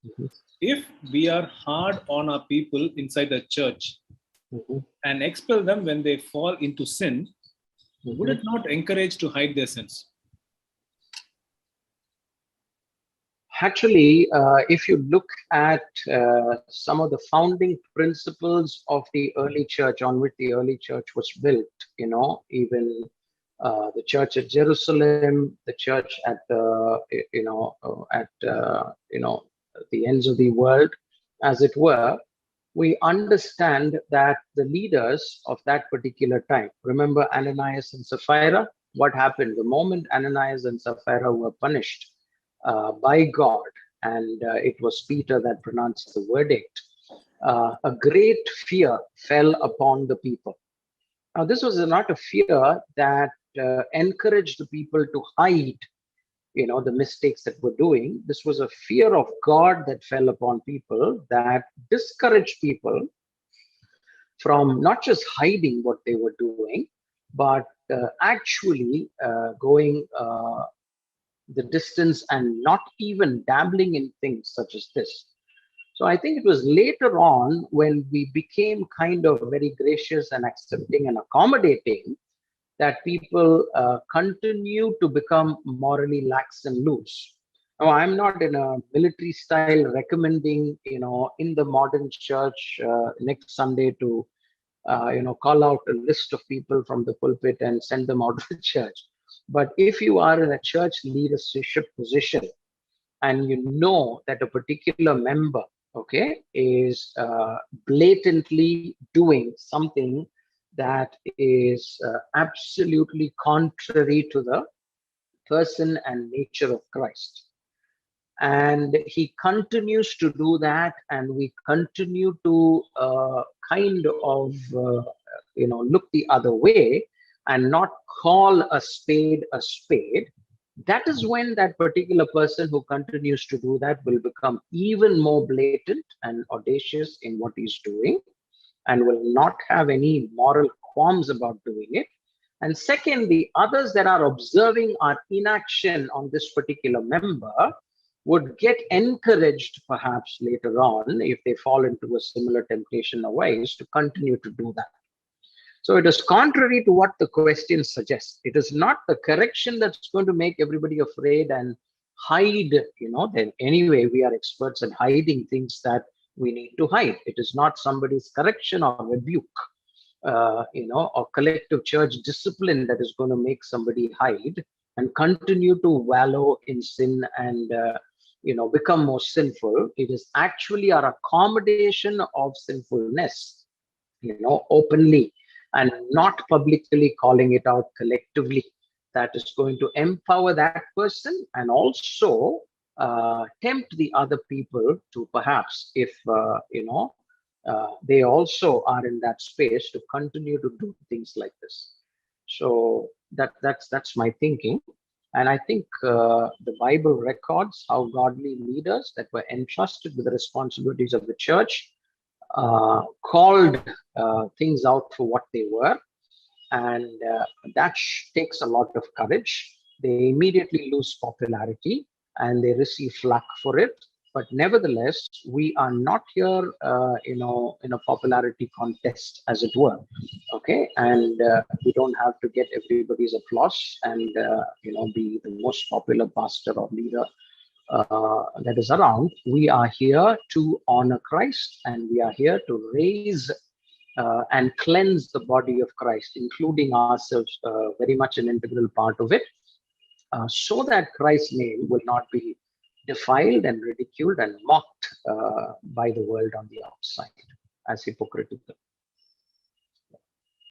Mhm. If we are hard on our people inside the church Mhm. and expel them when they fall into sin, would Mhm. it not encourage to hide their sins? Actually, if you look at some of the founding principles of the early church on which the early church was built, even the church at Jerusalem, the church at the ends of the world, as it were, we understand that the leaders of that particular time, remember Ananias and Sapphira? What happened? The moment Ananias and Sapphira were punished by God, and it was Peter that pronounced the verdict, a great fear fell upon the people. Now, this was not a fear that encouraged the people to hide the mistakes that we're doing. This was a fear of God that fell upon people, that discouraged people from not just hiding what they were doing, but actually going the distance and not even dabbling in things such as this. So I think it was later on when we became kind of very gracious and accepting and accommodating that people continue to become morally lax and loose. Now, I'm not in a military style recommending, in the modern church next Sunday to, call out a list of people from the pulpit and send them out of the church. But if you are in a church leadership position and you know that a particular member, okay, is blatantly doing something that is absolutely contrary to the person and nature of Christ, and he continues to do that, and we continue to look the other way and not call a spade, that is when that particular person who continues to do that will become even more blatant and audacious in what he's doing, and will not have any moral qualms about doing it. And second, the others that are observing our inaction on this particular member would get encouraged perhaps later on, if they fall into a similar temptation or ways, to continue to do that. So it is contrary to what the question suggests. It is not the correction that's going to make everybody afraid and hide, then anyway, we are experts at hiding things that we need to hide. It is not somebody's correction or rebuke, or collective church discipline that is going to make somebody hide and continue to wallow in sin and, become more sinful. It is actually our accommodation of sinfulness, openly, and not publicly calling it out collectively, that is going to empower that person and also tempt the other people to perhaps, if they also are in that space, to continue to do things like this. So that's my thinking. And I think the Bible records how godly leaders that were entrusted with the responsibilities of the church called things out for what they were, and that takes a lot of courage. They immediately lose popularity and they receive flack for it. But nevertheless, we are not here, in a popularity contest, as it were. Okay, and we don't have to get everybody's applause and be the most popular pastor or leader that is around. We are here to honor Christ, and we are here to raise and cleanse the body of Christ, including ourselves, very much an integral part of it, so that Christ's name will not be defiled and ridiculed and mocked by the world on the outside as hypocritical.